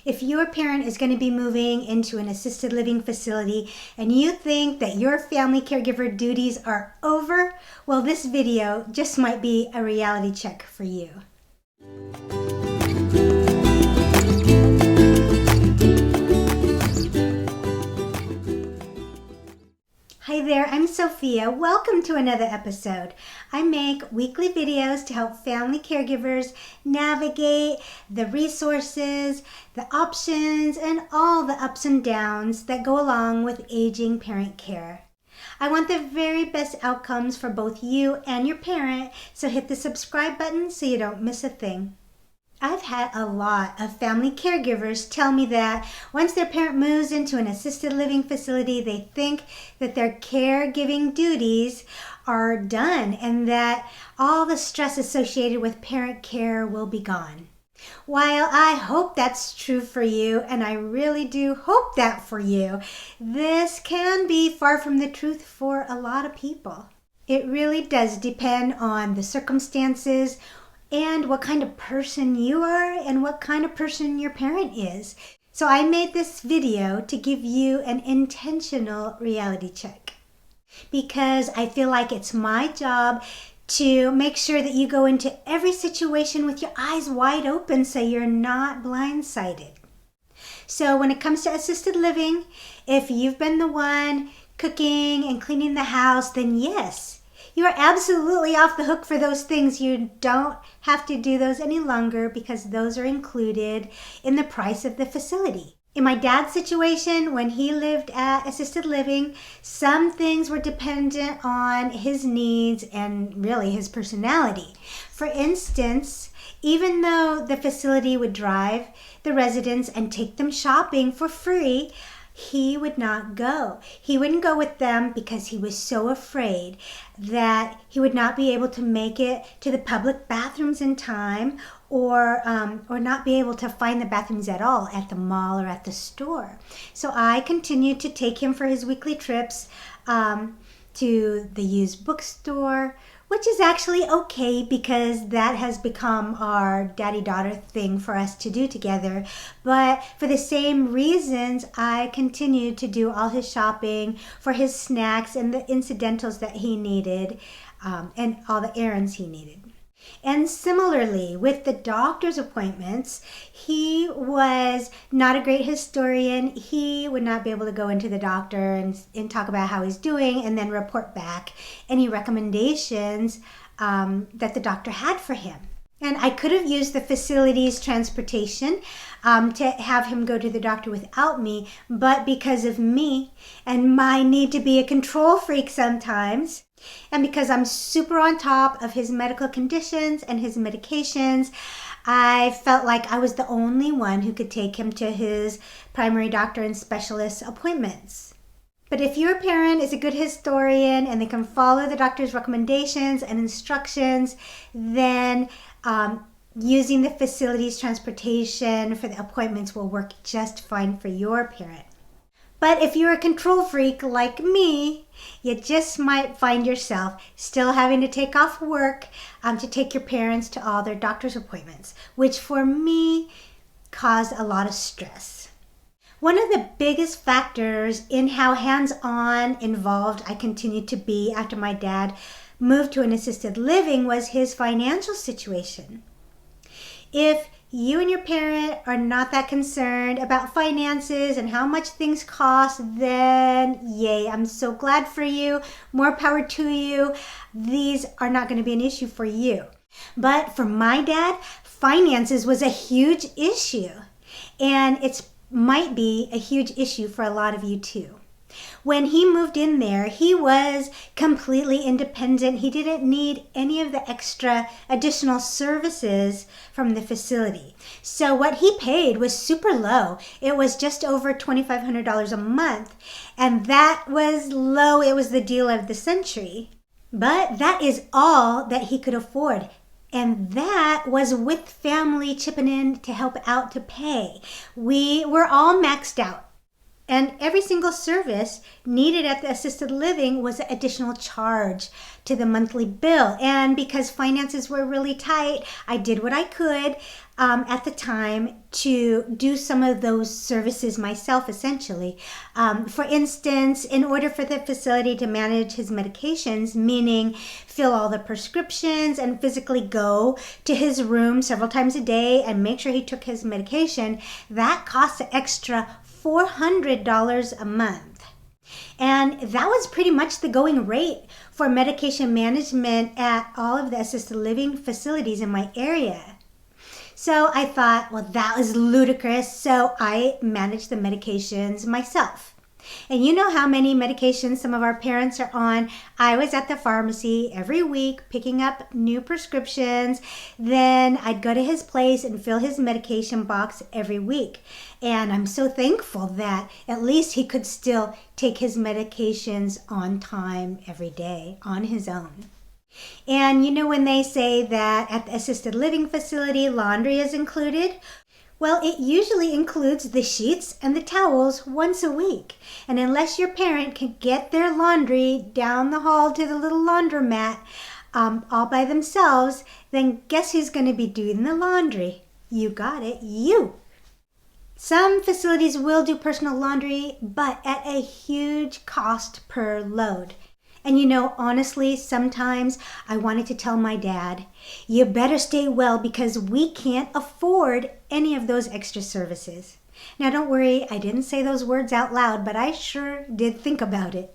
If your parent is going to be moving into an assisted living facility and you think that your family caregiver duties are over, well, this video just might be a reality check for you. Hi there, I'm Sofia. Welcome to another episode. I make weekly videos to help family caregivers navigate the resources, the options, and all the ups and downs that go along with aging parent care. I want the very best outcomes for both you and your parent, so hit the subscribe button so you don't miss a thing. I've had a lot of family caregivers tell me that once their parent moves into an assisted living facility, they think that their caregiving duties are done and that all the stress associated with parent care will be gone. While I hope that's true for you, and I really do hope that for you, this can be far from the truth for a lot of people. It really does depend on the circumstances and what kind of person you are and what kind of person your parent is. So I made this video to give you an intentional reality check because I feel like it's my job to make sure that you go into every situation with your eyes wide open so you're not blindsided. So when it comes to assisted living, if you've been the one cooking and cleaning the house, then yes, you are absolutely off the hook for those things. You don't have to do those any longer because those are included in the price of the facility. In my dad's situation, when he lived at assisted living, some things were dependent on his needs and really his personality. For instance, even though the facility would drive the residents and take them shopping for free, he would not go. He wouldn't go with them because he was so afraid that he would not be able to make it to the public bathrooms in time or not be able to find the bathrooms at all at the mall or at the store. So I continued to take him for his weekly trips to the used bookstore, which is actually okay because that has become our daddy-daughter thing for us to do together. But for the same reasons, I continued to do all his shopping for his snacks and the incidentals that he needed and all the errands he needed. And similarly, with the doctor's appointments, he was not a great historian. He would not be able to go into the doctor and talk about how he's doing and then report back any recommendations that the doctor had for him. And I could have used the facility's transportation to have him go to the doctor without me, but because of me and my need to be a control freak sometimes, and because I'm super on top of his medical conditions and his medications, I felt like I was the only one who could take him to his primary doctor and specialist appointments. But if your parent is a good historian and they can follow the doctor's recommendations and instructions, then using the facility's transportation for the appointments will work just fine for your parent. But if you're a control freak like me, you just might find yourself still having to take off work to take your parents to all their doctor's appointments, which for me caused a lot of stress. One of the biggest factors in how hands-on involved I continued to be after my dad moved to an assisted living was his financial situation. If you and your parent are not that concerned about finances and how much things cost, then yay, I'm so glad for you. More power to you. These are not going to be an issue for you. But for my dad, finances was a huge issue. And it might be a huge issue for a lot of you too. When he moved in there, he was completely independent. He didn't need any of the extra additional services from the facility. So what he paid was super low. It was just over $2,500 a month. And that was low. It was the deal of the century. But that is all that he could afford. And that was with family chipping in to help out to pay. We were all maxed out. And every single service needed at the assisted living was an additional charge to the monthly bill. And because finances were really tight, I did what I could at the time to do some of those services myself, essentially. For instance, in order for the facility to manage his medications, meaning fill all the prescriptions and physically go to his room several times a day and make sure he took his medication, that costs an extra $400 a month. And that was pretty much the going rate for medication management at all of the assisted living facilities in my area. So I thought, well, that was ludicrous, so I managed the medications myself. And you know how many medications some of our parents are on. I was at the pharmacy every week picking up new prescriptions. Then I'd go to his place and fill his medication box every week. And I'm so thankful that at least he could still take his medications on time every day on his own. And you know when they say that at the assisted living facility, laundry is included? Well, it usually includes the sheets and the towels once a week. And unless your parent can get their laundry down the hall to the little laundromat all by themselves, then guess who's going to be doing the laundry? You got it, you. Some facilities will do personal laundry, but at a huge cost per load. And you know, honestly, sometimes I wanted to tell my dad, you better stay well because we can't afford any of those extra services. Now don't worry, I didn't say those words out loud, but I sure did think about it.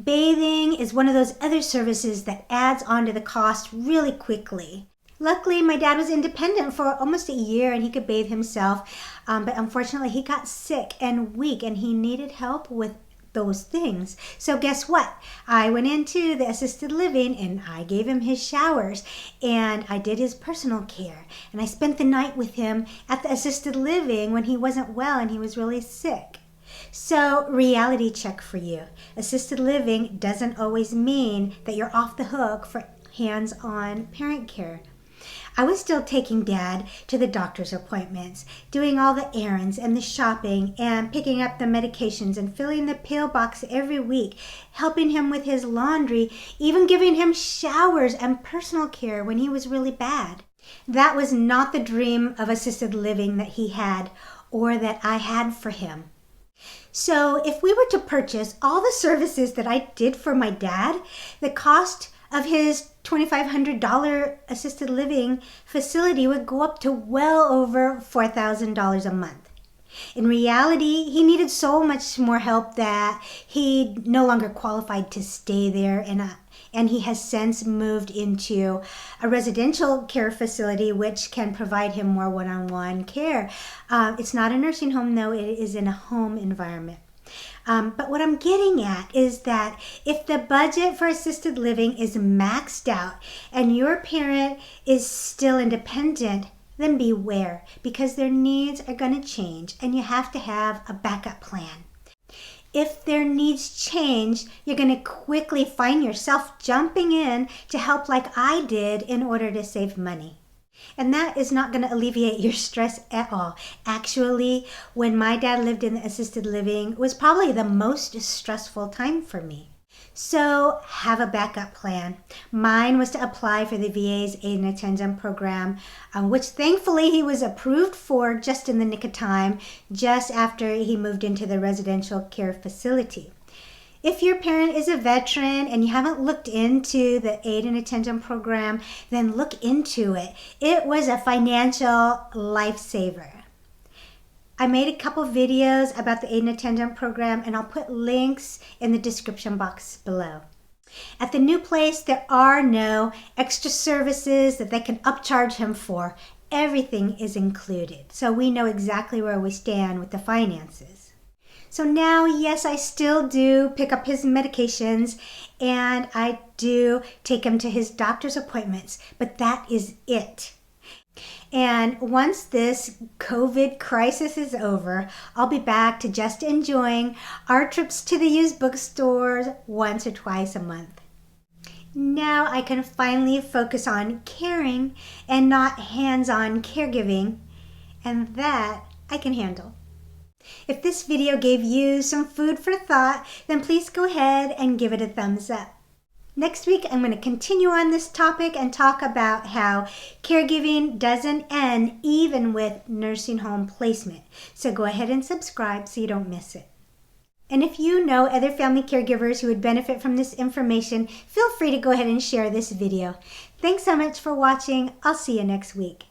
Bathing is one of those other services that adds on to the cost really quickly. Luckily, my dad was independent for almost a year and he could bathe himself, but unfortunately he got sick and weak and he needed help with those things. So guess what? I went into the assisted living and I gave him his showers and I did his personal care. And I spent the night with him at the assisted living when he wasn't well and he was really sick. So, reality check for you. Assisted living doesn't always mean that you're off the hook for hands-on parent care. I was still taking Dad to the doctor's appointments, doing all the errands and the shopping and picking up the medications and filling the pill box every week, helping him with his laundry, even giving him showers and personal care when he was really bad. That was not the dream of assisted living that he had or that I had for him. So if we were to purchase all the services that I did for my dad, the cost of his $2,500 assisted living facility would go up to well over $4,000 a month. In reality, he needed so much more help that he no longer qualified to stay there, and he has since moved into a residential care facility which can provide him more one-on-one care. It's not a nursing home, though. It is in a home environment. But what I'm getting at is that if the budget for assisted living is maxed out and your parent is still independent, then beware because their needs are going to change and you have to have a backup plan. If their needs change, you're going to quickly find yourself jumping in to help like I did in order to save money. And that is not going to alleviate your stress at all. Actually, when my dad lived in the assisted living, it was probably the most stressful time for me. So have a backup plan. Mine was to apply for the VA's aid and attendant program, which thankfully he was approved for just in the nick of time, just after he moved into the residential care facility. If your parent is a veteran and you haven't looked into the aid and attendant program, then look into it. It was a financial lifesaver. I made a couple videos about the aid and attendant program and I'll put links in the description box below. At the new place, there are no extra services that they can upcharge him for. Everything is included, so we know exactly where we stand with the finances. So now, yes, I still do pick up his medications and I do take him to his doctor's appointments, but that is it. And once this COVID crisis is over, I'll be back to just enjoying our trips to the used bookstores once or twice a month. Now I can finally focus on caring and not hands-on caregiving, and that I can handle. If this video gave you some food for thought, then please go ahead and give it a thumbs up. Next week, I'm going to continue on this topic and talk about how caregiving doesn't end even with nursing home placement. So go ahead and subscribe so you don't miss it. And if you know other family caregivers who would benefit from this information, feel free to go ahead and share this video. Thanks so much for watching. I'll see you next week.